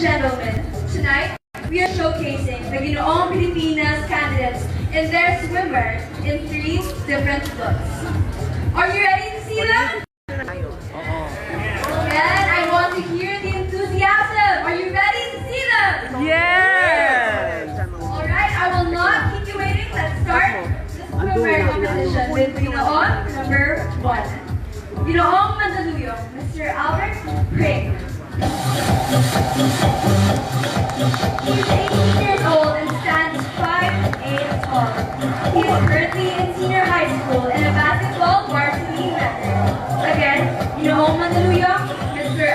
gentlemen, tonight we are showcasing the Ginoong Pilipinas candidates in their swimwear in 3 different looks. Are you ready to see them? Again, I want to hear the enthusiasm. Are you ready to see them? Yes! Alright, I will not keep you waiting. Let's start the swimwear competition with Ginoong number 1. Ginoong Mandaluyong, Mr. Albert Craig. He's 18 years old and stands 5'8" tall. He is currently in senior high school in a basketball varsity member. Again, Ginoong Mandaluyong, Mr.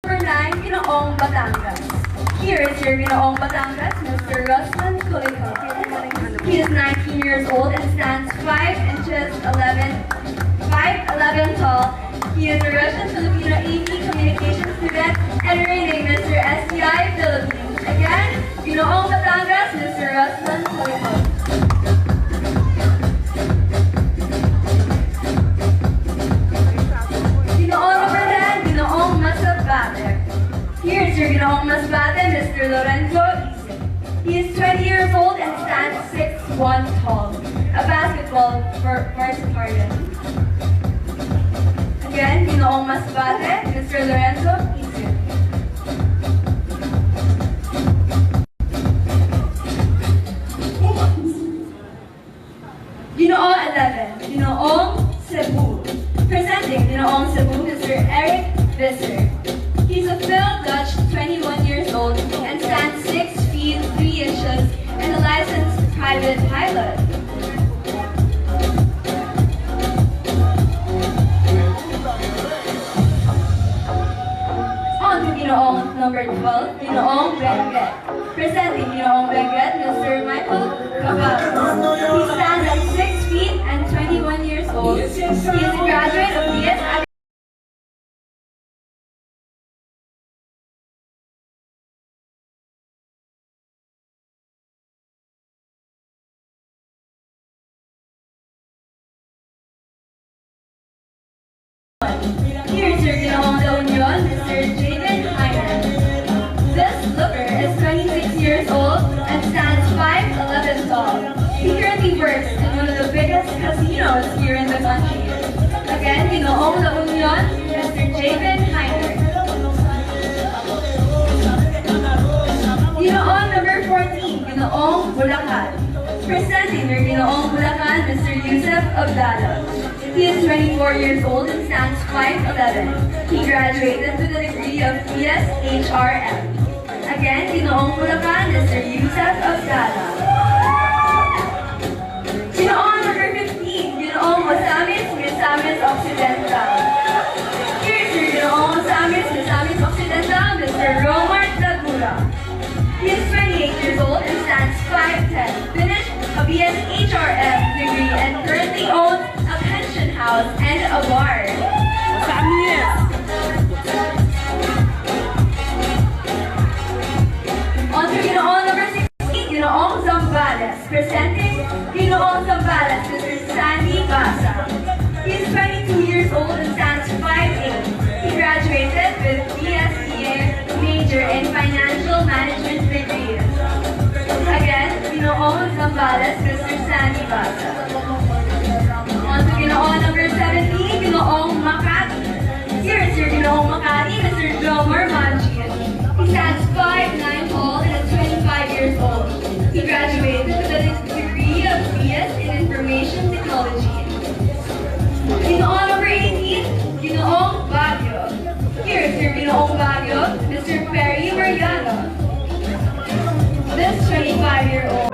Number 9, Ginoong Batangas. Here is your Ginoong Batangas, Mr. Ruslan Kuliko. He is 19 years old and stands 5'11" tall. He is a Russian-Filipino AP Communication student entering Mr. STI Philippines. Again, Ginoong Batangas, Mr. Ruslan Kuliko. Here's your Ginoong Masbate, Mr. Lorenzo Isip. He is 20 years old and stands 6'1" tall, a basketball varsitarian. Again, Ginoong Masbate, Mr. Lorenzo Isip. Ginoong 11, Ginoong Cebu. Presenting Ginoong Cebu, Mr. Eric Visser. He's a Phil-Dutch, 21 years old, and stands 6 feet 3 inches and a licensed private pilot. On to Ginoong number 12, Ginoong Benguet. Presenting Ginoong Benguet, Mr. Michael Caballo. He stands at 6 feet and 21 years old. He is a graduate of Presenting your Ginoong Bulacan, Mr. Yusef Abdallah. He is 24 years old and stands 5'11". He graduated with a degree of BSHRM. Again, Ginoong Bulacan, Mr. Yusef Abdallah. Ginoong number 15, Ginoong Misamis Occidental. Here's your Ginoong Misamis Occidental, Mr. Romar Zagura. He is 28 years old and stands 5'10", finished a BSHRM degree and currently owns a pension house and a bar. On to Ginoong number 16, Ginoong Zambales. Presenting Ginoong Zambales, Mr. Sandy Basa. He is 22 years old and stands 5'8". He graduated with BSCA major in financial management degree. Again, Ginoong Zambales, Mr. Sandy Basa. On to Ginoong number 17, Ginoong Makati. Here is your Ginoong Makati, Mr. Jomer Manchia. He stands 5'9" tall and is 25 years old. He graduated with a degree of BS in Information Technology. Ginoong number 18, Ginoong Baguio. Here is your Ginoong Baguio, Mr. Perry Mariano. This 25-year-old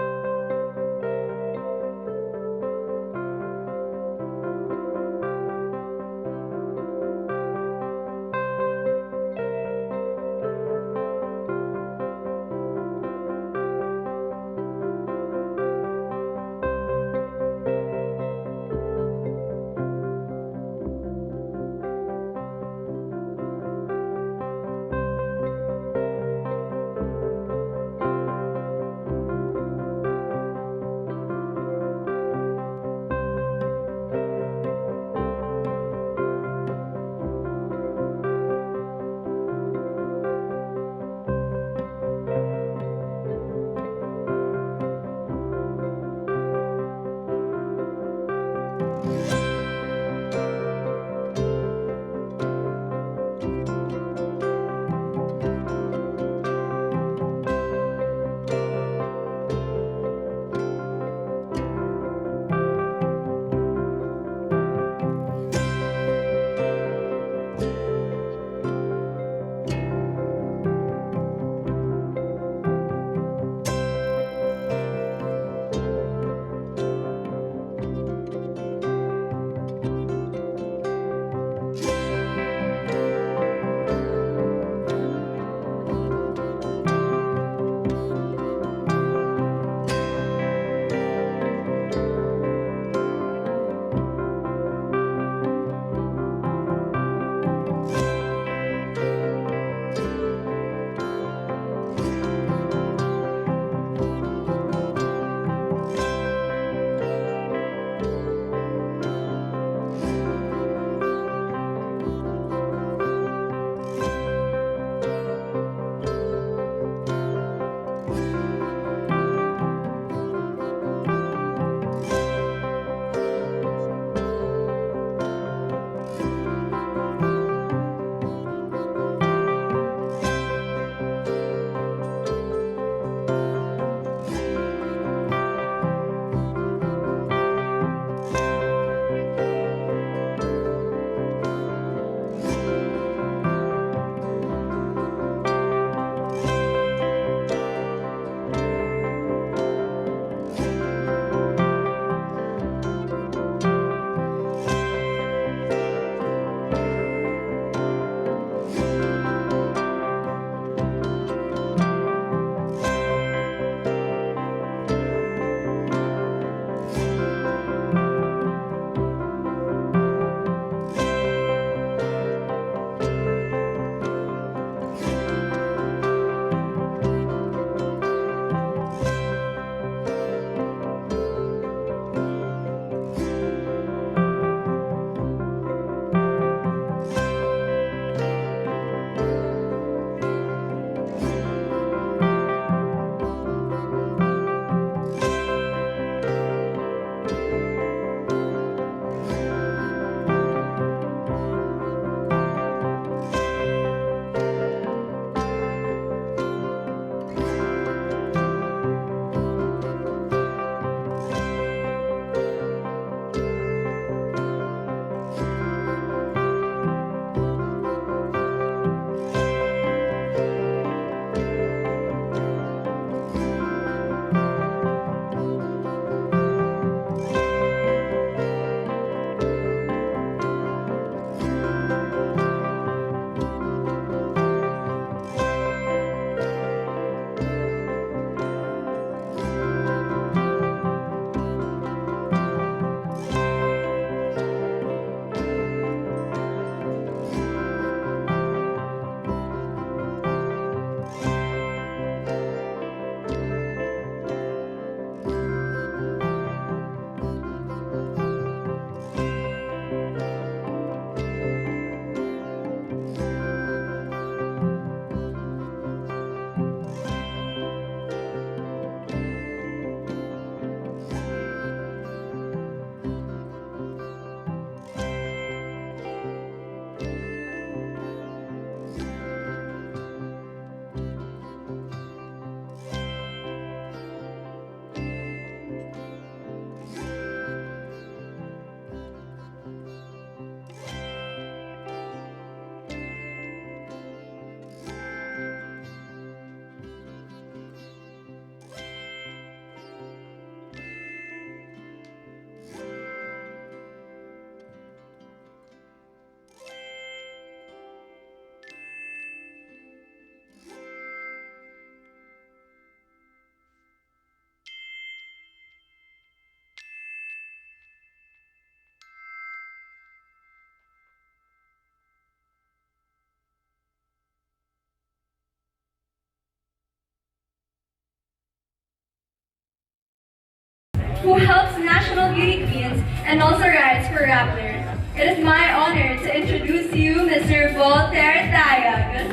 who helps national beauty queens and also rides for Raptors. It is my honor to introduce to you Mr. Voltaire Tayag.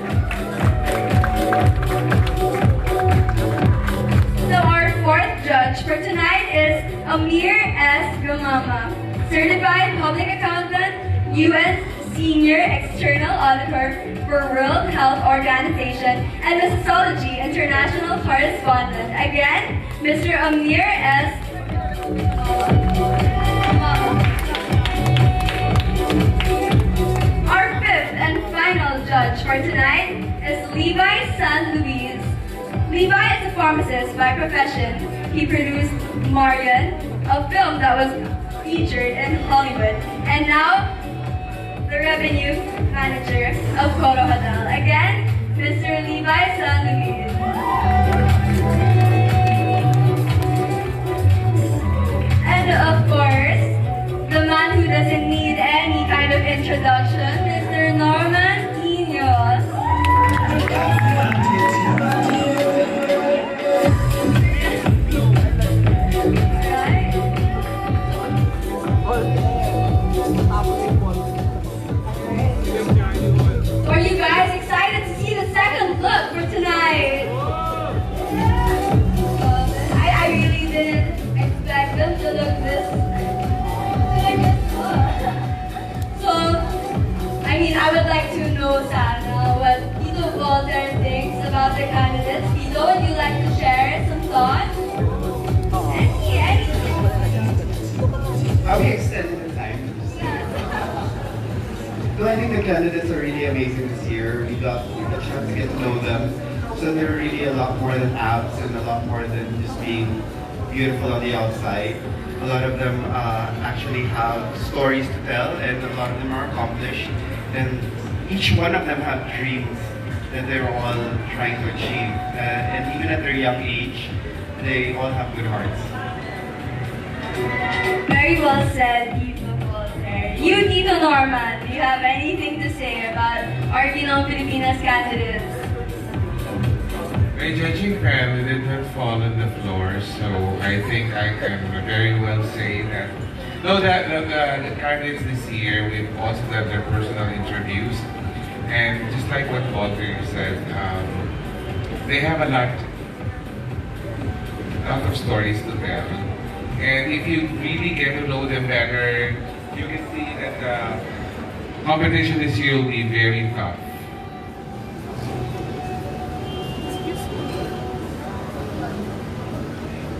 So our fourth judge for tonight is Amir S. Gamama, Certified Public Accountant, U.S. Senior External Auditor for World Health Organization and Missology International Correspondent. Again, Mr. Amir S. Our fifth and final judge for tonight is Levi San Luis. Levi is a pharmacist by profession. He produced Marion, a film that was featured in Hollywood, and now the revenue manager of Coro Hotel. Again, Mr. Levi San Luis. And of course, the man who doesn't need any kind of introduction, Mr. Norman Quiñones. Are you guys excited to see the second look for tonight? I really didn't expect them to look this. So, I mean, I would like to know, Sana, what Tito Voltaire thinks about the candidates. Tito, would you like to share some thoughts? Any? How we extend the time? So I think the candidates are really amazing this year. We got a chance to get to know them. So they're really a lot more than abs and a lot more than just being beautiful on the outside. A lot of them actually have stories to tell, and a lot of them are accomplished. And each one of them have dreams that they're all trying to achieve. And even at their young age, they all have good hearts. Very well said, Tito Voltaire. You, Tito Norman, do you have anything to say about our Ginoong Pilipinas candidates? My judging panel did not fall on the floor, so I think I can very well say that. No, that the candidates this year, we've also done their personal interviews, and just like what Voltaire said, they have a lot of stories to tell. And if you really get to know them better, you can see that the competition this year will be very tough.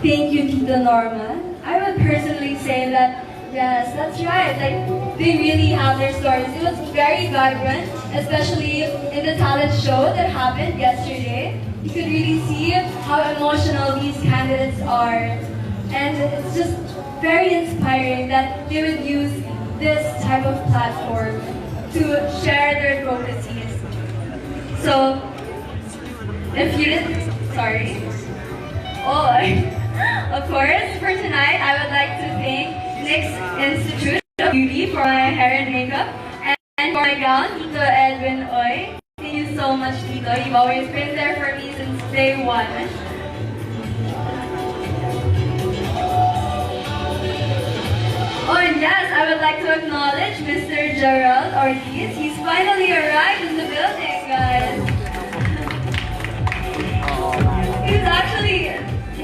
Thank you, Tito Norman. I would personally say that, yes, that's right. Like, they really have their stories. It was very vibrant, especially in the talent show that happened yesterday. You could really see how emotional these candidates are. And it's just very inspiring that they would use this type of platform to share their advocacies. So, if you didn't, sorry. Of course, for tonight, I would like to thank NYX Institute of Beauty for my hair and makeup, and for my gown, Tito Edwin Oy. Thank you so much, Tito. You've always been there for me since day one. Oh, and yes, I would like to acknowledge Mr. Gerald Ortiz. He's finally arrived in the building, guys.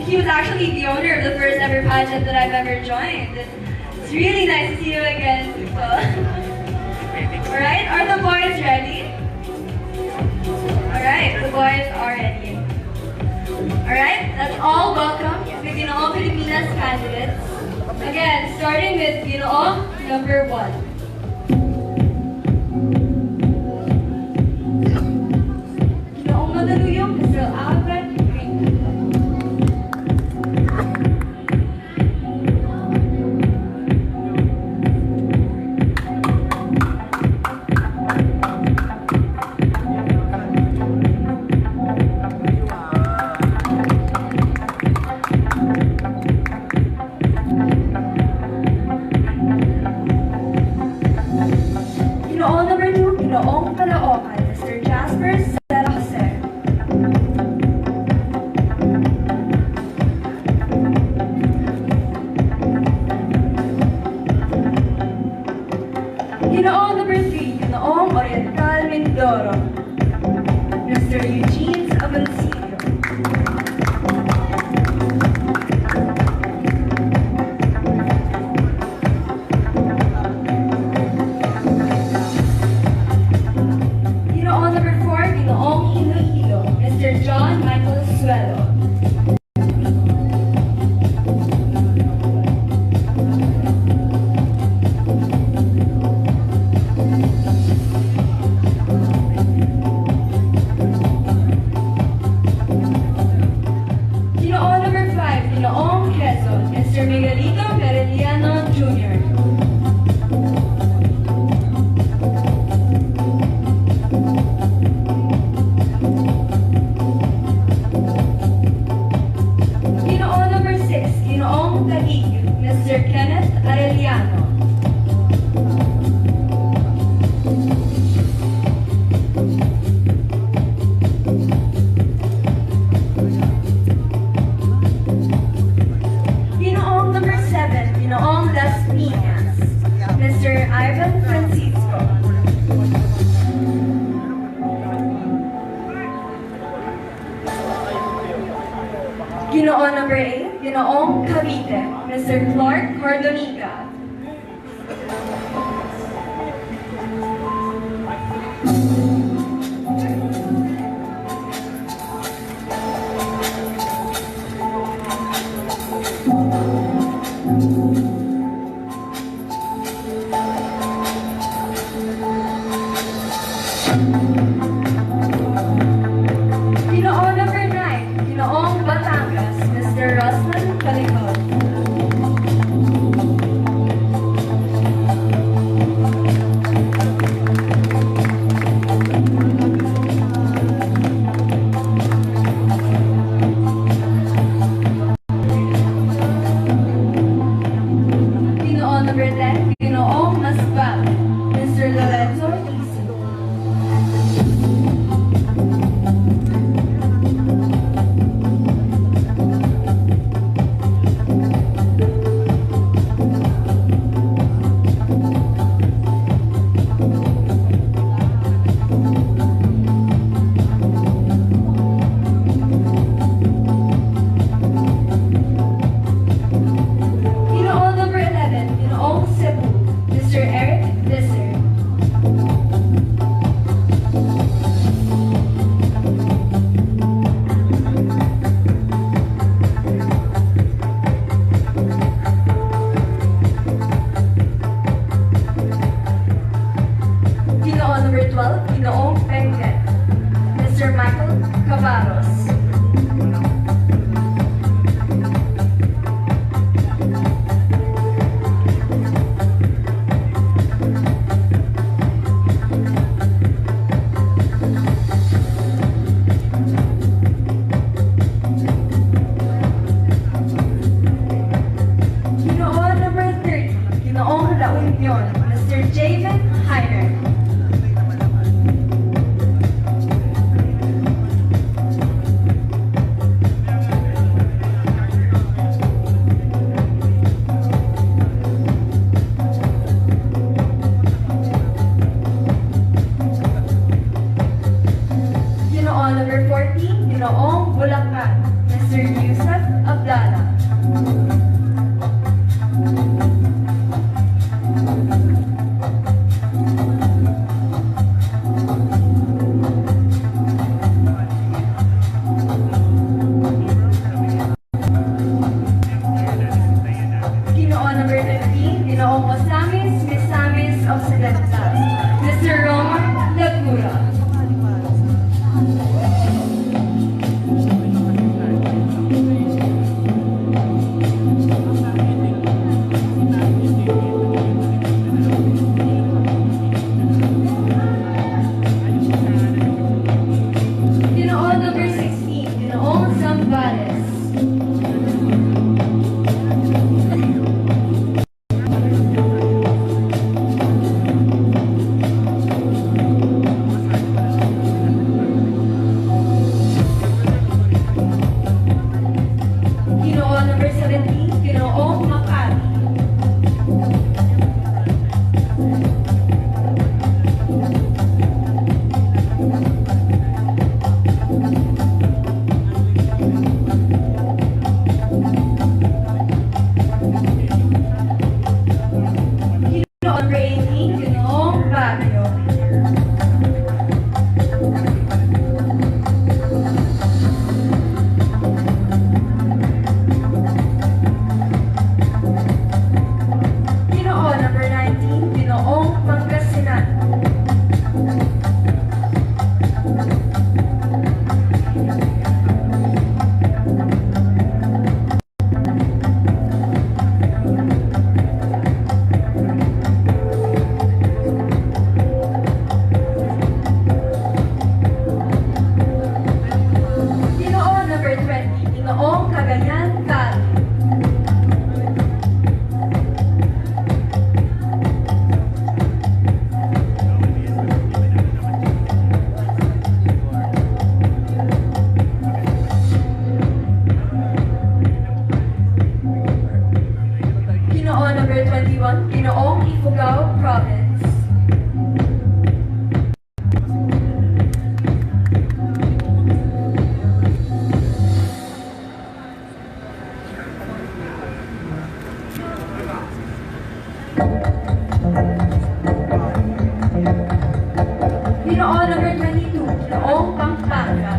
He was actually the owner of the first ever pageant that I've ever joined. It's really nice to see you again, Tito. Alright, are the boys ready? Alright, the boys are ready. Alright, let's all welcome the Ginoong Pilipinas candidates. Again, starting with Ginoong number 1. Ginoong Mandaluyong, Mr. Albert Green. Arellano Jr. Ginoong number 6, Ginoong Taguig, Mr. Kenneth Arellano. Ginoong number 7, Ginoong Las Piñas, Mr. Ivan Francisco. Ginoong number 8, Ginoong Cavite, Mr. Clark Cordonica. Ginoong number 9, Ginoong Batangas, Mr. Rosman Calicon. Ginoong number 10, Ginoong Masbal, Mr. Lorenzo Isi. Ginoong number 11, Ginoong Cebu, Mr. Eric Visser. Ginoong number 12, Ginoong Benguet, Mr. Michael Cavaros. Ginoong number 30, Ginoong La Union, Mr. Javen Heiner. Ginoong number 14, Ginoong Bulacan, Mr. Yusuf Abdallah. Ginoong number 15, Ginoong Osamis Misamis Occidental, Mr. Roman Lagura. Ginoong number 16, Ginoong Zambales. number 21, Ginoong Ifugao Province. Ginoong number 22, Ginoong Pampanga.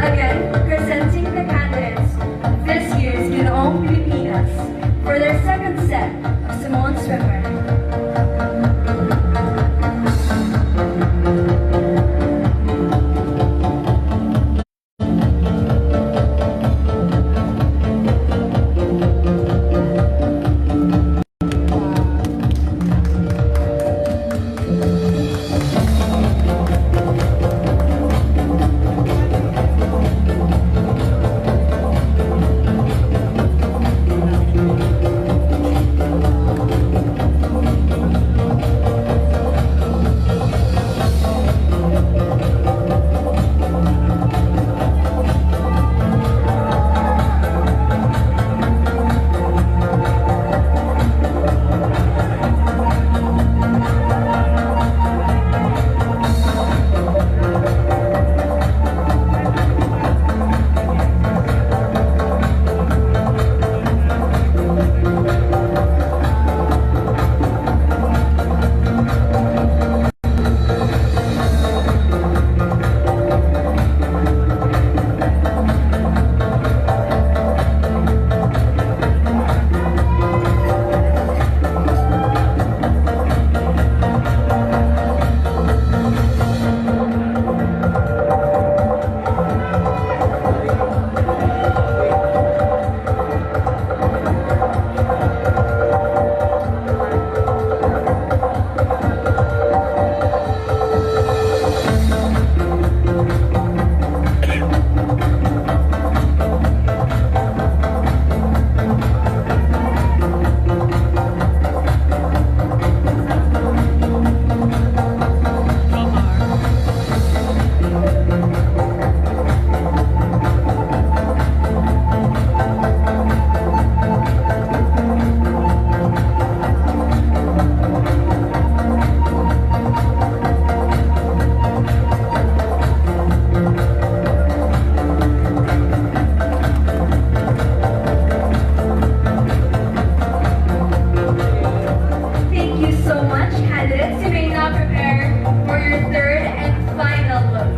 Again, presenting the candidates this year's Ginoong Pilipinas for their second set of Simone Swimwear. Thank you so much, candidates. You may now prepare for your third and final look.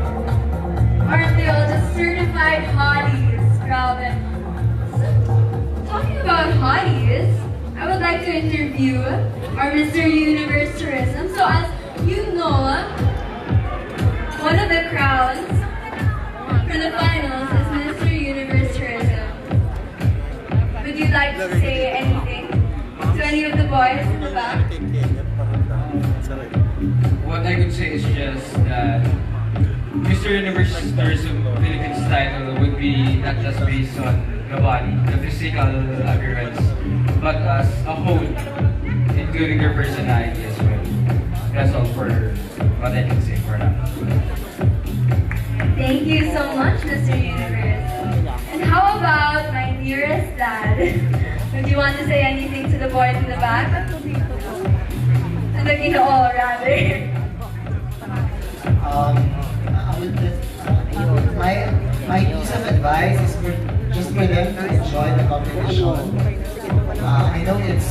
Aren't they all just certified hotties? Grabe. So, talking about hotties, I would like to interview our Mr. Universe Tourism. So as you know, one of the crowns for the finals is Mr. Universe Tourism. Would you like to say anything to any of the boys in the back? What I could say is just that Mr. Universe Tourism Philippines title would be not just based on the body, the physical appearance, but as a whole, including your personality as well. That's all for what I can say for now. Thank you so much, Mr. Universe. And how about my dearest dad? Would you want to say anything to the boys in the back? To the Ginoo, rather. I would my piece of advice is just for them to enjoy the competition. I know it's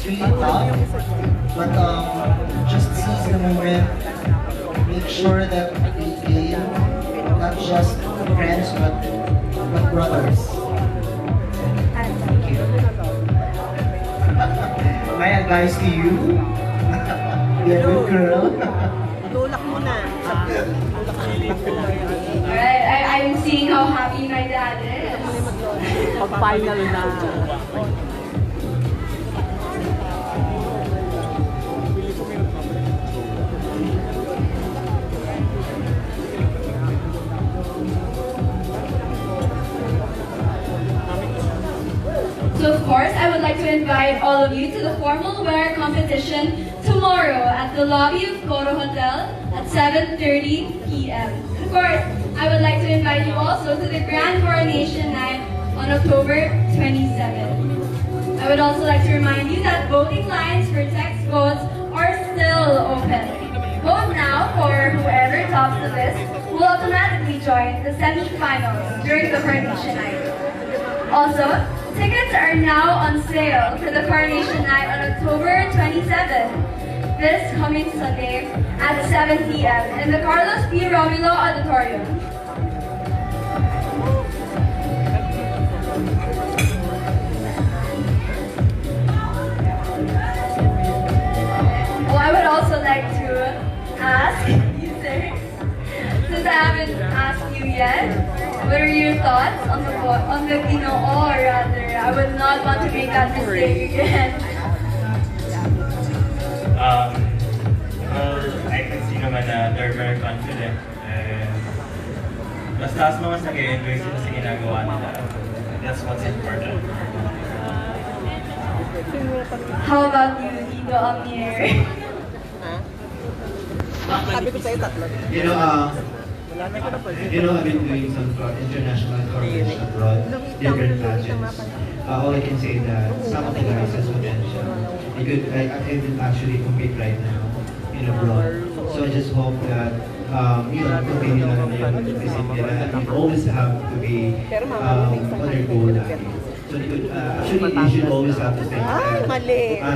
really tough, but just seize the moment. Make sure that we gain not just friends but brothers. Thank you. My advice to you, be a good girl. Tulak mo na. Alright, I'm seeing how happy my dad is. Pag-final na. invite all of you to the formal wear competition tomorrow at the lobby of Coro Hotel at 7:30 p.m. Of course, I would like to invite you also to the Grand Coronation Night on October 27th. I would also like to remind you that voting lines for text votes are still open. Vote now for whoever tops the list will automatically join the semi-finals during the Coronation Night. Also, tickets are now on sale for the Coronation Night on October 27th, this coming Sunday at 7 p.m. in the Carlos P. Romulo Auditorium. Well, I would also like to ask you, sir, since I haven't asked you yet, what are your thoughts on the Ginoo, or rather, I would not want to make that mistake again. Well, I can see naman na they're very confident and mas taas mo mas nag-enjoy sila sa ginagawa nila. That's what's important. How about you, Tito Amir? Sabi ko sa'yo tatlo. I've been doing some international coronation abroad, different pageants. All I can say is that some of the guys has potential. I can actually compete right now in abroad. So I just hope that continue lang yung visit nila. You always have to be on their goal lagi. So actually, you should always have to think that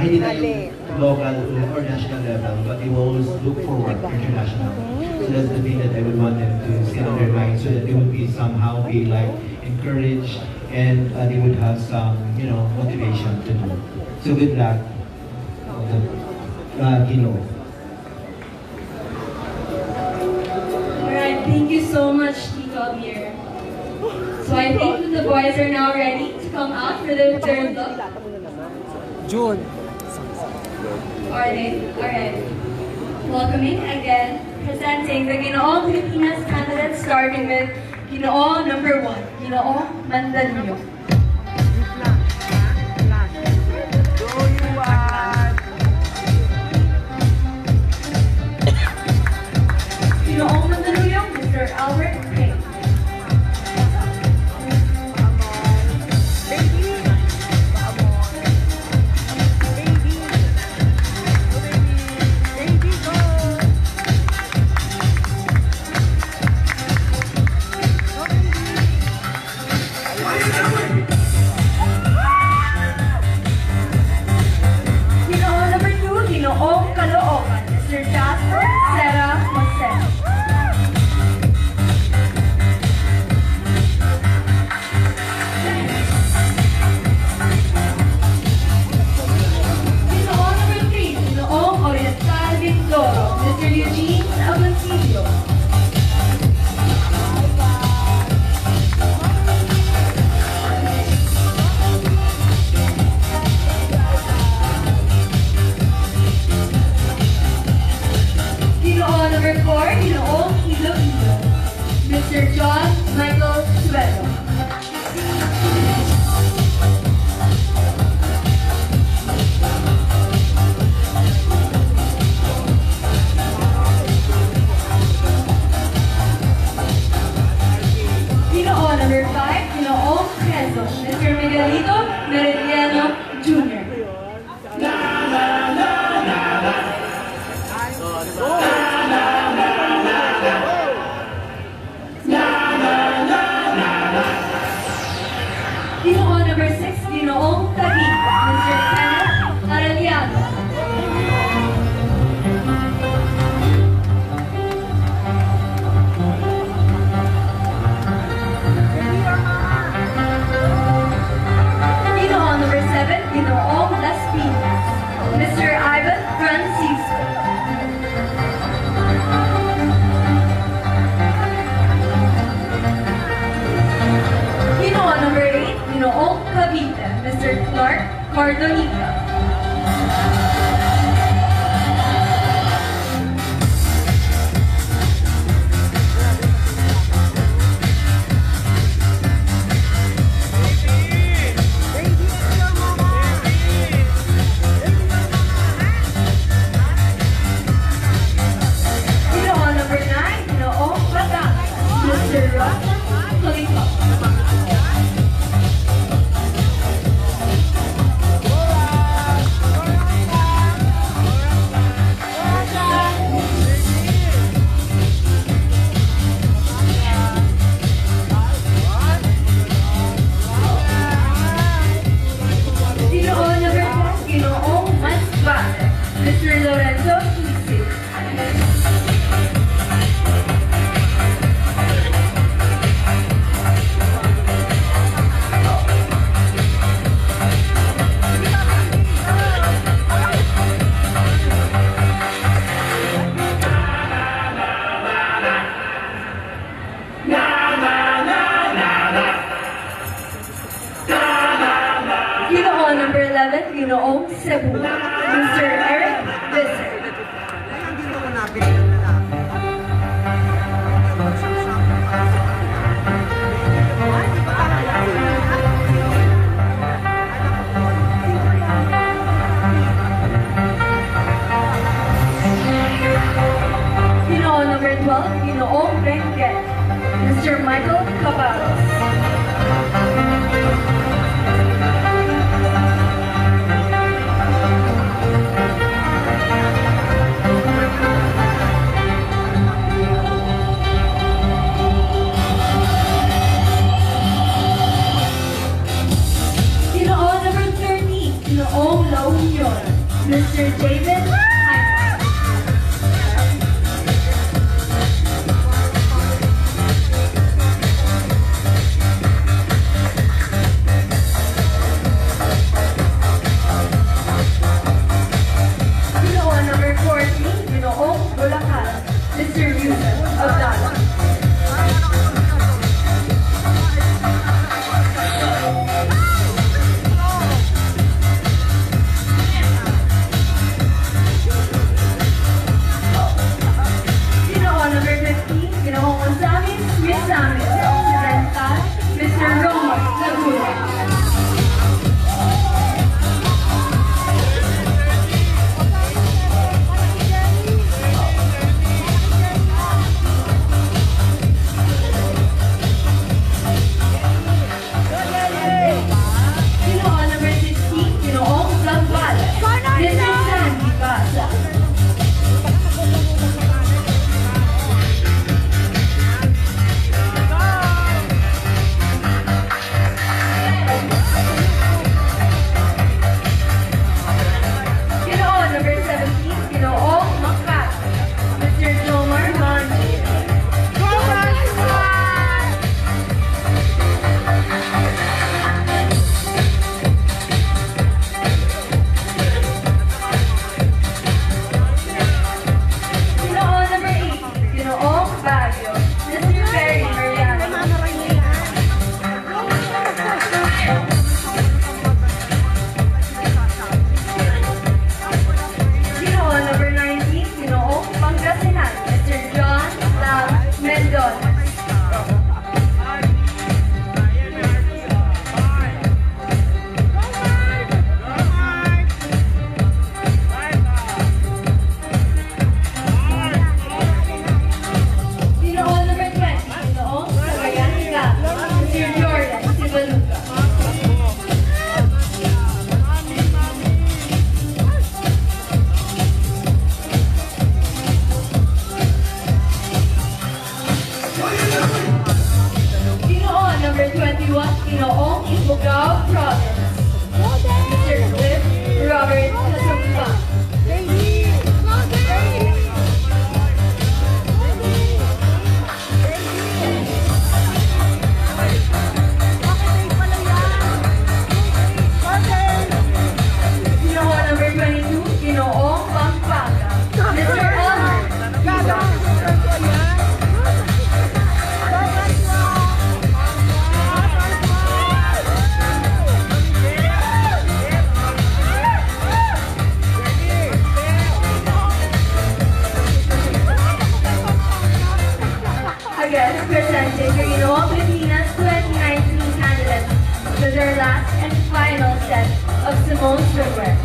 hindi na yung local or national level, but you always look forward to international. So that's the thing that I would want them to set on their mind, so that they would be somehow be like encouraged and they would have some motivation to do. So good luck, Ginoong. Alright, thank you so much, Tito Amir. So I think that the boys are now ready to come out for their third look. June. Are they? Alright. Welcoming again, presenting the Ginoong Pilipinas candidates, starting with Ginoong number 1, Ginoong Mandaluyong. Ginoong Mandaluyong, Mr. Albert Payne. Ginoong number 2, Ginoong Caloocan, Mr. Jasper Serra Jose. Ginoong number 3, Ginoong Oriental Mindoro, Mr. Eugene Agoncillo. Ginoong number 4, Ginoong Iloilo, Mr. John Michael Suero. Ginoong number 5, Ginoong Quezon, Mr. Miguelito Meridiano Jr. Cebu, Mr. Eric Visser. Ginoong number 12, Ginoong Benguet, Mr. Michael Caballos. Ginoong number 13, Ginoong La Union, Mr. David Hyman. Ginoong number 14, Ginoong Bulacan, Mr. Yusuf Abdallah. Ginoong number 15, Ginoong Osamis Misamis Occidental, Mr. Roman Laguna. Ginoong number 16, Ginoong Zambales, Mr. Sandy Baza. Ginoong number 17, Ginoong Makat, Mr. Jomar Manji. Ginoong number 8, Ginoong Baguio, Mr. Ferry Mariano. Ginoong number 19, Ginoong Pangasinan, Mr. John Lam Mendoza. Ginoong number 20, Ginoong Cagayan de Mr. Jordan Sibaluga. Ginoong number 21, Ginoong Ifugao Province, Mr. Cliff Robert Kasumba. Ginoong number 22, Ginoong Pampanga, Mr. Albert. Again, presenting your Ginoong Pilipinas 2019 candidates to their last and final set of Simone Swimwear.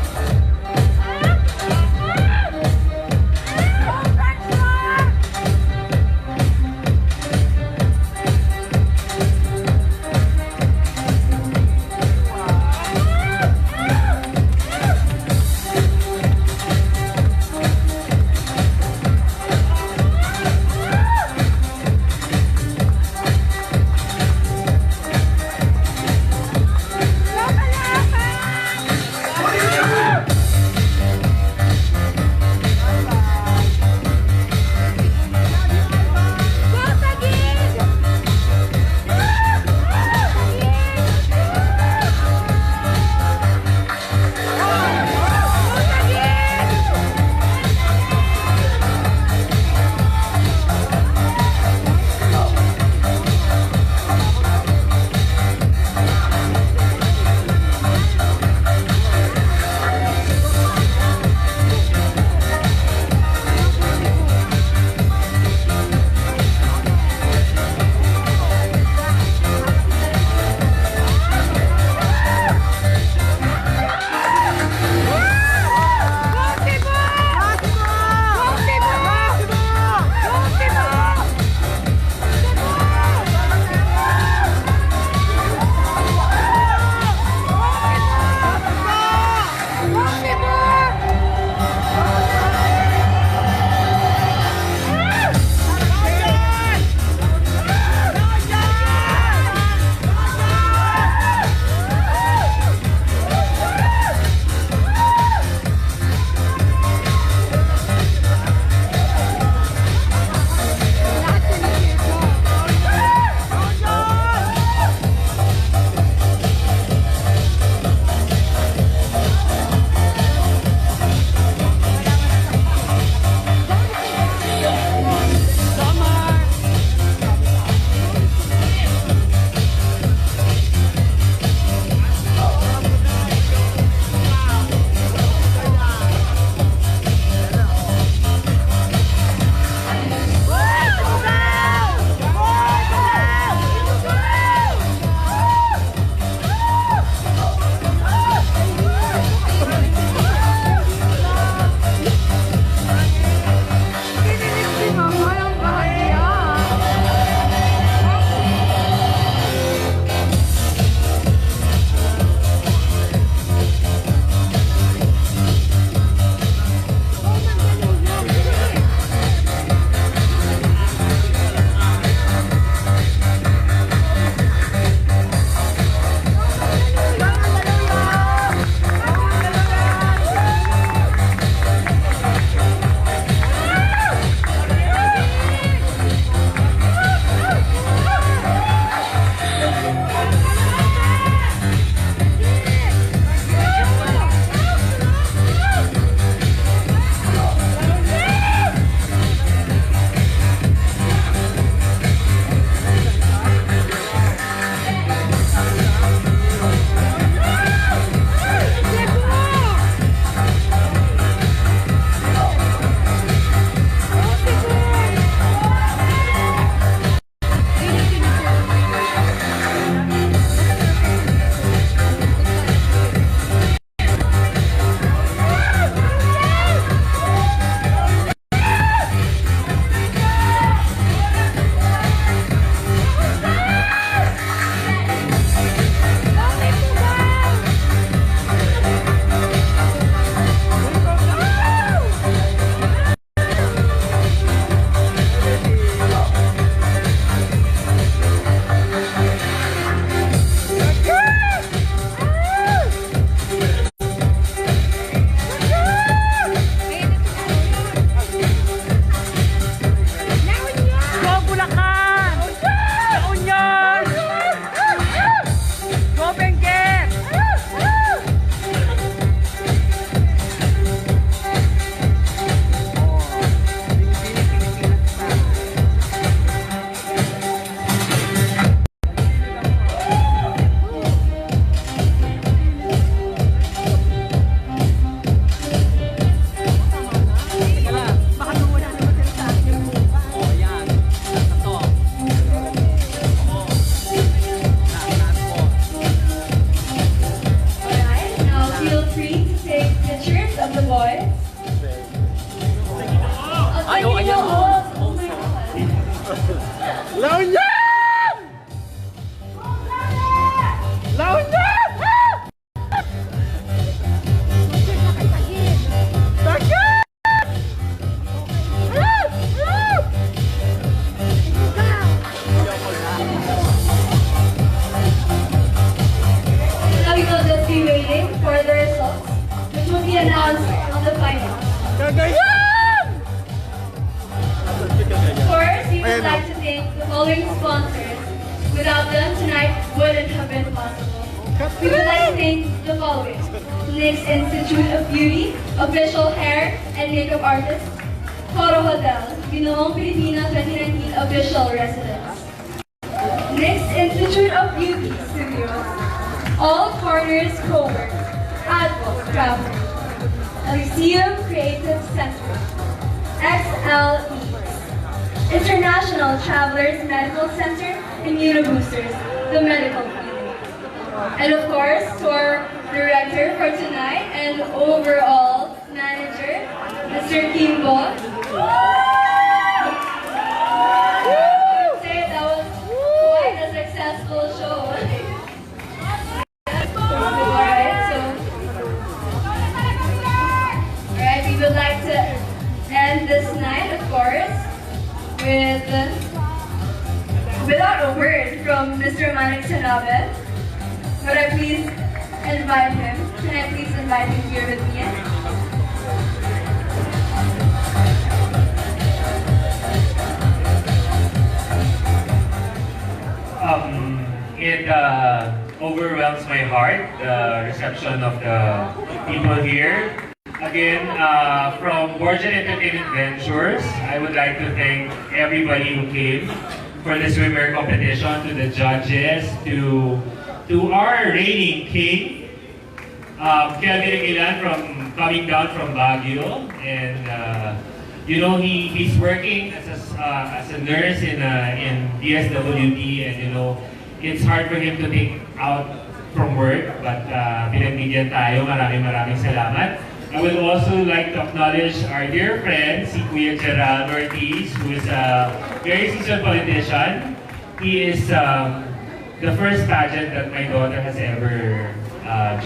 Laon yan! Laon yan! Sakit! Now we will just be waiting for the results, which will be announced on the final. Gagayan! First, we would like to thank the following sponsors. Without them, tonight wouldn't have been possible. We would like to thank the following: NYX Institute of Beauty, official hair and makeup artist; Coro Hotel, Ginoong Pilipinas 2019 official residence; NYX Institute of Beauty Studios, All Corners Cowork, Advo Travel, Elysium Creative Center, XL Eats, International Travelers Medical Center, and Uniboosters, the medical clinic. And of course, to our director for tonight and overall manager, Mr. Kimbo. I would say that was quite a successful show. Alright, we would like to end this night, of course, without a word from Mr. Manik Sanabe. Would I please invite him? Can I please invite him here with me? It overwhelms my heart, the reception of the people here. Again, from Borgia Entertainment Ventures, I would like to thank everybody who came for the swimwear competition, to the judges, to our reigning king, Kelvin Aguilan, from coming down from Baguio, and you know, he's working as a nurse in DSWD, and you know, it's hard for him to take out from work, but pinagbigyan tayo. Maraming salamat. I would also like to acknowledge our dear friend, si Kuya Gerald Ortiz, who is a very seasoned politician. He is the first pageant that my daughter has ever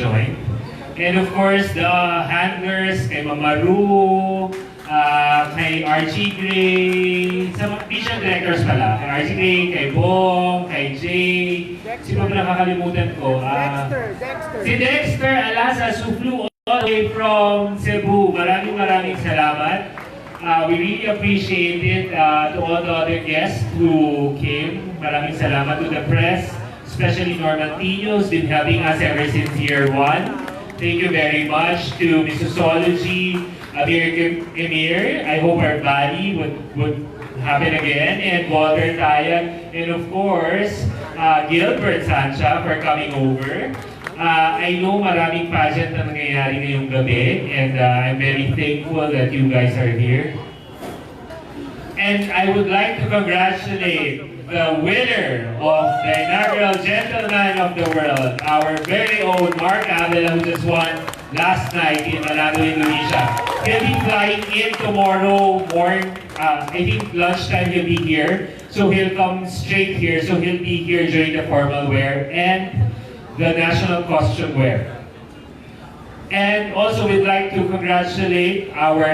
joined. And of course, the handlers, kay Mama Ru, kay Archie Gray, sa mga vision directors pala, kay Archie Gray, kay Bong, kay Jay, sino ba nakakalimutan ko? Si Dexter Alasa, who flew all the way from Cebu. Maraming salamat. We really appreciate it to all the other guests who came. Maraming salamat to the press, especially Norman Tino, who's been helping us ever since year 1. Thank you very much to Miss Sociology, Amir Emir. I hope our body would happen again. And Walter Tayag. And of course, Gilbert Sancha for coming over. I know maraming pageant na nangyayari ngayong gabi. And I'm very thankful that you guys are here. And I would like to congratulate the winner of the inaugural Gentleman of the World, our very own Mark Avila, who just won last night in Manado, Indonesia. He'll be flying in tomorrow morning. I think lunchtime he'll be here. So he'll come straight here. So he'll be here during the formal wear and the national costume wear. And also we'd like to congratulate our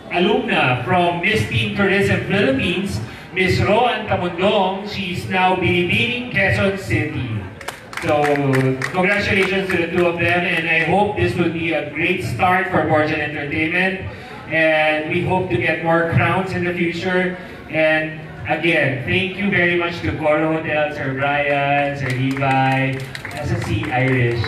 alumna from Miss Teen Tourism Philippines, Miss Roan Tamundong. She's now Binibining, Quezon City. So, congratulations to the two of them, and I hope this will be a great start for Borgia Entertainment. And we hope to get more crowns in the future. And again, thank you very much to Coro Hotel, Sir Brian, Sir Levi, SSC Irish.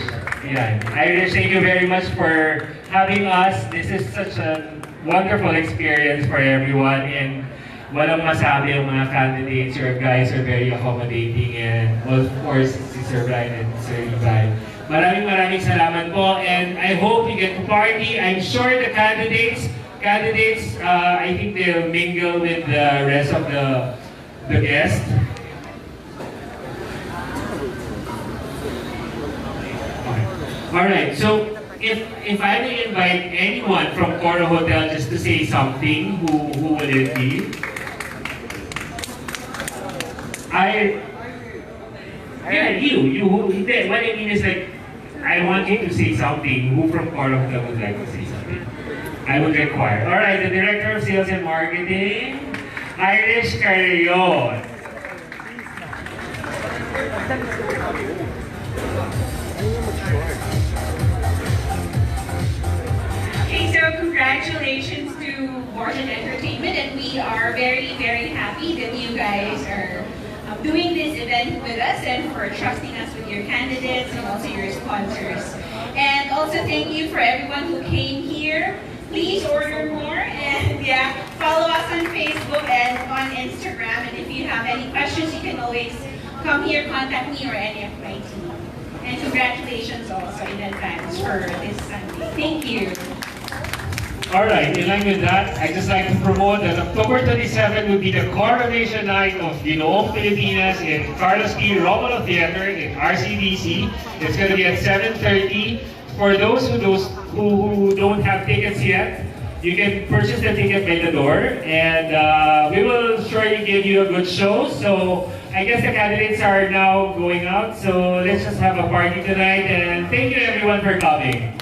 Yeah. Irish, thank you very much for having us. This is such a wonderful experience for everyone, and walang masabi ang mga candidates. Your guys are very accommodating, and of course, si Sir Brian and Sir Levi. Maraming salamat po, and I hope you get to party. I'm sure the candidates, I think they'll mingle with the rest of the guests. Alright, so if I may invite anyone from Coro Hotel just to say something, who will it be? What I mean is like, I want you to say something. Who from Corocta would like to say something? I would require. All right, the Director of Sales and Marketing, Irish Carrion. Okay, so congratulations to Borgen Entertainment, and we are very, very happy that you guys are doing this event with us and for trusting us with your candidates and also your sponsors. And also thank you for everyone who came here. Please order more and yeah, follow us on Facebook and on Instagram. And if you have any questions, you can always come here, contact me or any of my team. And congratulations also in advance for this Sunday. Thank you. Alright, in line with that, I'd just like to promote that October 27 will be the coronation night of Ginoong Pilipinas in Carlos P. Romulo Theater in RCDC. It's going to be at 7:30. For those who don't have tickets yet, you can purchase the ticket by the door, and we will surely give you a good show. So I guess the candidates are now going out, so let's just have a party tonight, and thank you everyone for coming.